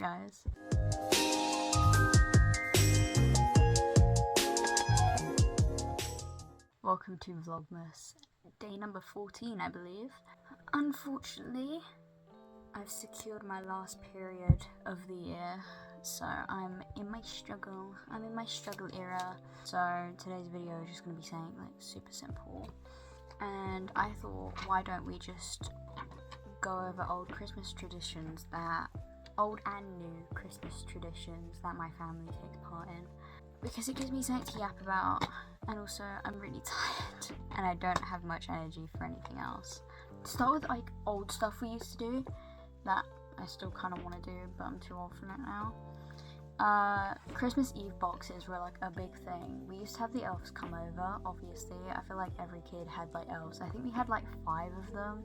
guys. Welcome to Vlogmas, day number 14, I believe. Unfortunately, I've secured my last period of the year, so I'm in my struggle era. So today's video is just going to be saying like super simple, and I thought, why don't we just go over old Christmas traditions, that old and new Christmas traditions that my family takes part in, because it gives me something to yap about, and also I'm really tired and I don't have much energy for anything else. To start with, like old stuff we used to do that I still kind of want to do, but I'm too old for it now. Christmas Eve boxes were like a big thing. We used to have the elves come over, obviously. I feel like every kid had like elves. I think we had like 5 of them.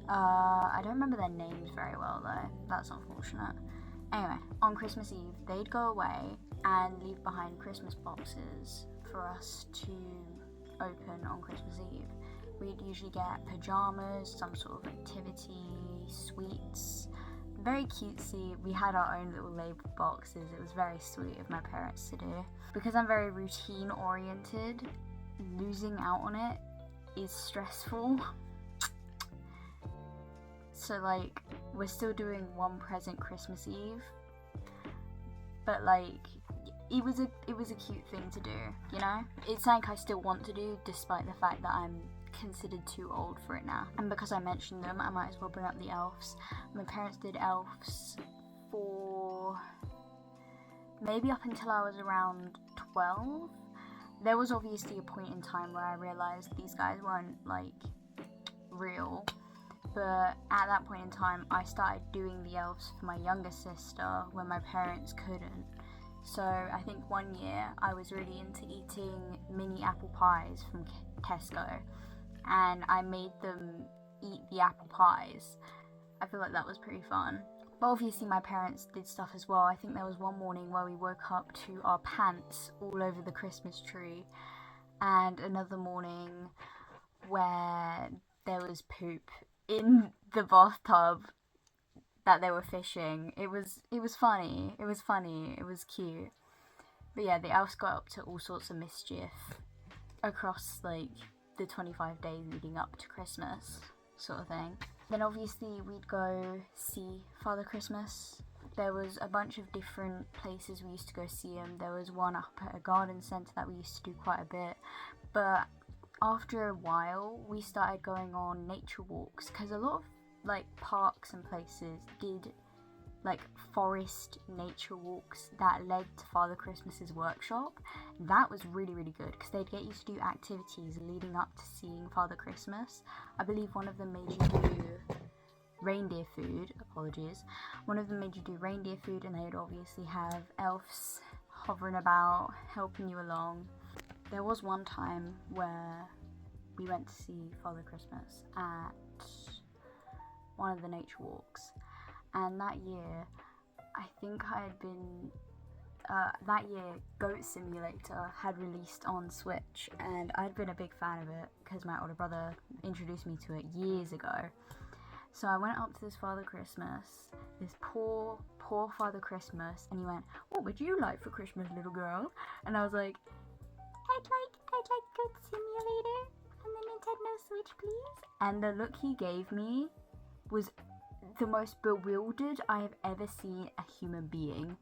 I don't remember their names very well though. That's unfortunate. Anyway, on Christmas Eve, they'd go away and leave behind Christmas boxes for us to open on Christmas Eve. We'd usually get pajamas, some sort of activity, sweets. Very cutesy. We had our own little label boxes. It was very sweet of my parents to do. Because I'm very routine oriented, losing out on it is stressful. So like, we're still doing one present Christmas Eve, but like, it was a cute thing to do, you know? It's something I still want to do despite the fact that I'm considered too old for it now. And because I mentioned them, I might as well bring up the elves. My parents did elves for maybe up until I was around 12. There was obviously a point in time where I realised these guys weren't like real, but at that point in time I started doing the elves for my younger sister when my parents couldn't. So I think one year I was really into eating mini apple pies from Tesco, and I made them eat the apple pies. I feel like that was pretty fun. But obviously my parents did stuff as well. I think there was one morning where we woke up to our pants all over the Christmas tree, and another morning where there was poop in the bathtub that they were fishing. It was funny. It was cute. But yeah, the elves got up to all sorts of mischief across like the 25 days leading up to Christmas, sort of thing. Then obviously we'd go see Father Christmas. There was a bunch of different places we used to go see him. There was one up at a garden centre that we used to do quite a bit. But after a while, we started going on nature walks, because a lot of like parks and places did like forest nature walks that led to Father Christmas's workshop. That was really good, because they'd get you to do activities leading up to seeing Father Christmas. I believe one of them made you do reindeer food, one of them made you do reindeer food, and they'd obviously have elves hovering about helping you along. There was one time where we went to see Father Christmas at one of the nature walks, and that year I think I had been that year Goat Simulator had released on Switch, and I'd been a big fan of it because my older brother introduced me to it years ago. So I went up to this Father Christmas, this poor Father Christmas, and he went, "What would you like for Christmas, little girl?" And I was like, I'd like Goat Simulator on the Nintendo Switch, please. And the look he gave me was the most bewildered I have ever seen a human being.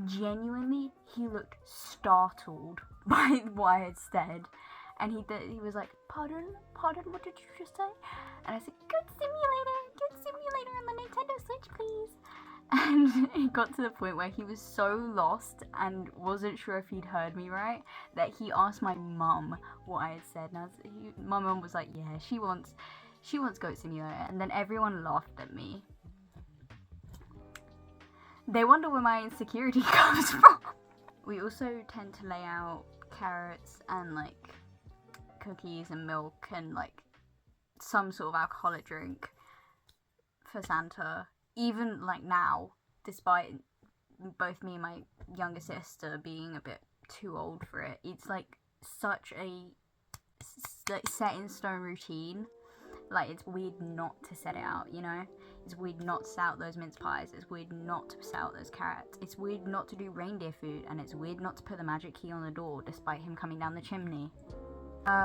Genuinely, he looked startled by what I had said, and he was like, pardon, what did you just say? And I said, Goat Simulator on the Nintendo Switch, please. And it got to the point where he was so lost and wasn't sure if he'd heard me right that he asked my mum what I had said, and my mum was like, yeah, she wants Goat Simulator, and then everyone laughed at me. They wonder where my insecurity comes from. We also tend to lay out carrots and like cookies and milk and like some sort of alcoholic drink for Santa. Even like now, despite both me and my younger sister being a bit too old for it, it's like such a like set in stone routine. Like, it's weird not to set it out, you know? It's weird not to set out those mince pies. It's weird not to set out those carrots. It's weird not to do reindeer food, and it's weird not to put the magic key on the door despite him coming down the chimney.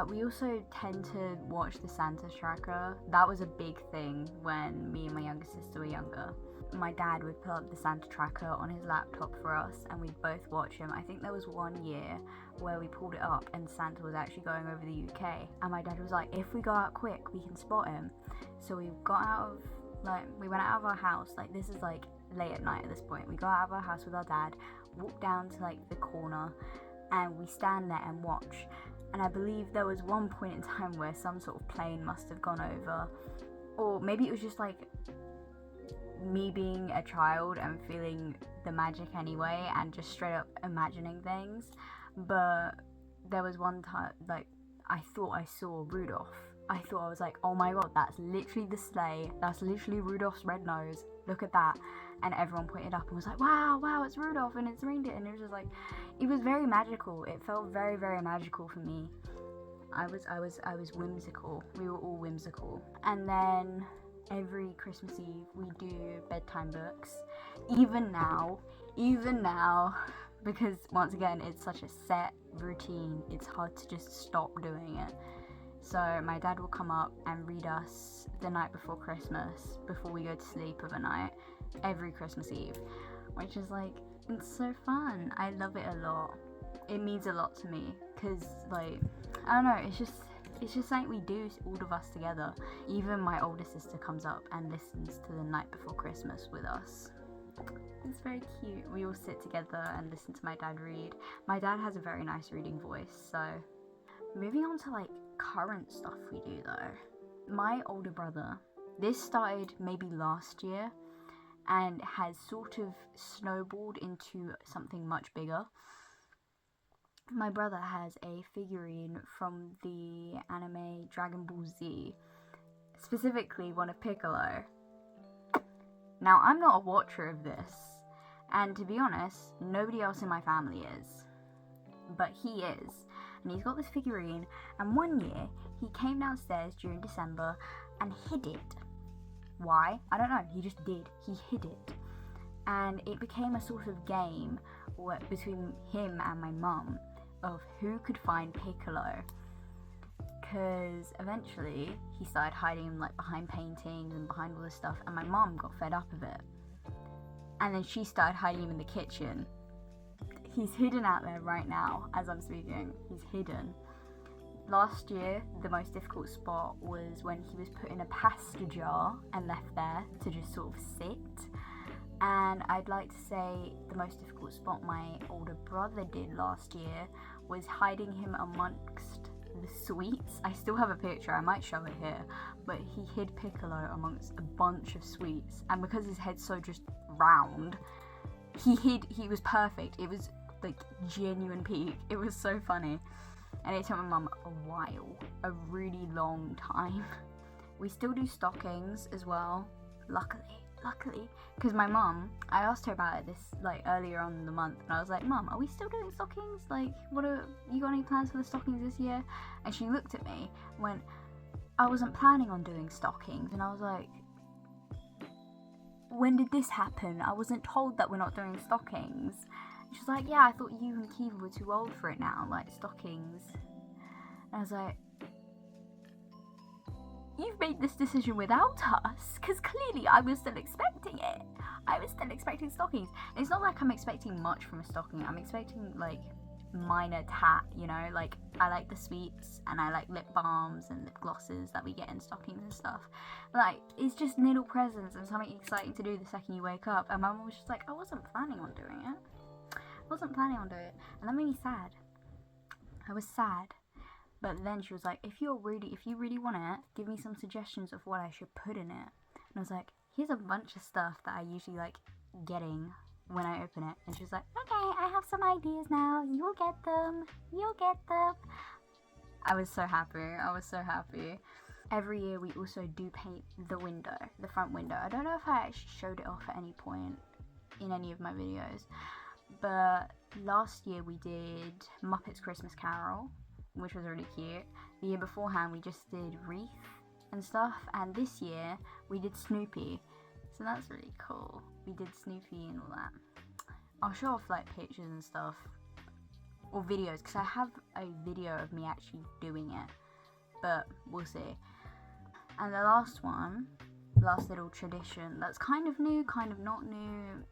We also tend to watch the Santa tracker. That was a big thing when me and my younger sister were younger. My dad would put up the Santa tracker on his laptop for us, and we'd both watch him. I think there was one year where we pulled it up and Santa was actually going over the UK, and my dad was like, if we go out quick we can spot him. So we got out of, like, we went out of our house, like, this is like late at night at this point. We got out of our house with our dad, walked down to like the corner, and we stand there and watch. And I believe there was one point in time where some sort of plane must have gone over, or maybe it was just like me being a child and feeling the magic anyway and just straight up imagining things. But there was one time, like, I thought I saw Rudolph. I was like, oh my god, that's literally the sleigh, that's literally Rudolph's red nose, look at that. And everyone pointed up and was like, wow, it's Rudolph and it's reindeer. And it was just like, it was very magical. It felt very, very magical for me. I was whimsical. We were all whimsical. And then every Christmas Eve we do bedtime books. Even now, because once again, it's such a set routine, it's hard to just stop doing it. So my dad will come up and read us the night before Christmas, before we go to sleep of a night, every Christmas Eve, which is like, it's so fun. I love it a lot. It means a lot to me, because, like, I don't know, it's just something we do, all of us together. Even my older sister comes up and listens to the night before Christmas with us. It's very cute. We all sit together and listen to my dad read. My dad has a very nice reading voice. So moving on to like current stuff we do though. My older brother, this started maybe last year and has sort of snowballed into something much bigger. My brother has a figurine from the anime Dragon Ball Z, specifically one of Piccolo. Now, I'm not a watcher of this, and to be honest, nobody else in my family is, but he is, and he's got this figurine, and one year, he came downstairs during December and hid it. Why? I don't know, he just did. He hid it. And it became a sort of game between him and my mum of who could find Piccolo. Because eventually he started hiding him like behind paintings and behind all this stuff, and my mum got fed up of it. And then she started hiding him in the kitchen. He's hidden out there right now as I'm speaking. He's hidden. Last year, the most difficult spot was when he was put in a pasta jar and left there to just sort of sit. And I'd like to say the most difficult spot my older brother did last year was hiding him amongst the sweets. I still have a picture, I might show it here, but he hid Piccolo amongst a bunch of sweets, and because his head's so just round, he was perfect. It was like genuine peak. It was so funny, and it took my mum a while, a really long time. We still do stockings as well, luckily, because my mum, I asked her about it this like earlier on in the month, and I was like, Mum, are we still doing stockings? Like, you got any plans for the stockings this year? And she looked at me and went, I wasn't planning on doing stockings. And I was like, when did this happen? I wasn't told that we're not doing stockings. And she was like, yeah, I thought you and Kiva were too old for it now, like stockings. And I was like, you've made this decision without us, because clearly I was still expecting it. I was still expecting stockings. And it's not like I'm expecting much from a stocking. I'm expecting like minor tat, you know, like I like the sweets and I like lip balms and lip glosses that we get in stockings and stuff. Like, it's just little presents and something exciting to do the second you wake up. And my mum was just like, I wasn't planning on doing it. And that made me sad. I was sad. But then she was like, if you really want it, give me some suggestions of what I should put in it. And I was like, here's a bunch of stuff that I usually like getting when I open it. And she was like, okay, I have some ideas now. You'll get them. I was so happy. Every year we also do paint the window, the front window. I don't know if I actually showed it off at any point in any of my videos. But last year we did Muppets Christmas Carol, which was really cute. The year beforehand we just did wreath and stuff, and this year we did Snoopy. So that's really cool. We did Snoopy and all that. I'll show off like pictures and stuff, or videos, because I have a video of me actually doing it, but we'll see. And the last little tradition that's kind of new, kind of not new,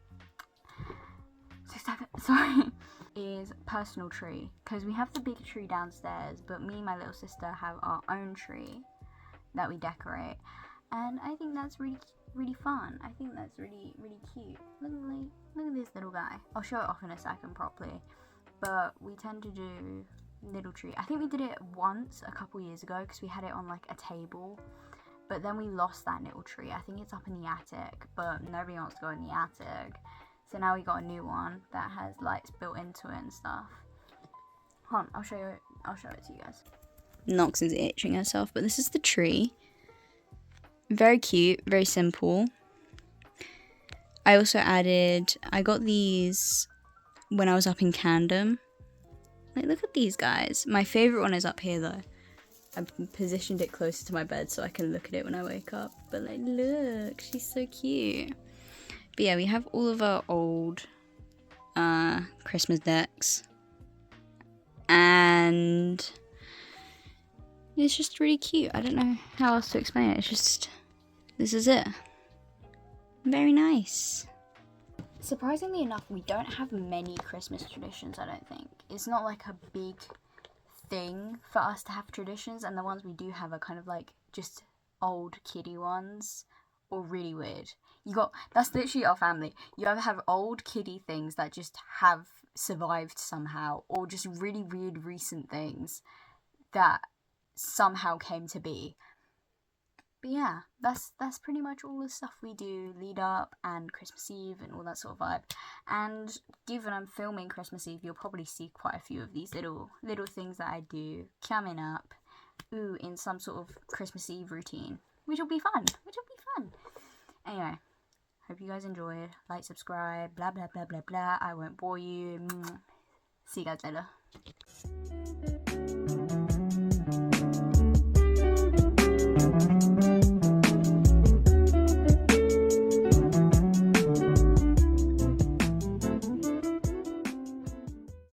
sorry, is personal tree. Because we have the big tree downstairs, but me and my little sister have our own tree that we decorate, and I think that's really fun. I think that's really cute. Look at this little guy. I'll show it off in a second properly, but we tend to do little tree. I think we did it once a couple years ago because we had it on like a table, but then we lost that little tree. I think it's up in the attic, but nobody wants to go in the attic, so now we got a new one that has lights built into it and stuff. Hold on, I'll show it to you guys. Nox is itching herself, but this is the tree. Very cute, very simple. I also I got these when I was up in Camden. Like, look at these guys. My favourite one is up here though. I positioned it closer to my bed so I can look at it when I wake up. But like, look, she's so cute. But yeah, we have all of our old Christmas decks. And it's just really cute. I don't know how else to explain it. It's just, this is it. Very nice. Surprisingly enough, we don't have many Christmas traditions, I don't think. It's not like a big thing for us to have traditions, and the ones we do have are kind of like just old kiddie ones, or really weird. That's literally our family. You either have old kiddie things that just have survived somehow, or just really weird recent things that somehow came to be. But yeah, that's pretty much all the stuff we do lead up and Christmas Eve and all that sort of vibe. And given I'm filming Christmas Eve, you'll probably see quite a few of these little things that I do coming up, in some sort of Christmas Eve routine, which will be fun. Anyway, hope you guys enjoyed. Like, subscribe, blah blah blah blah blah. I won't bore you. See you guys later.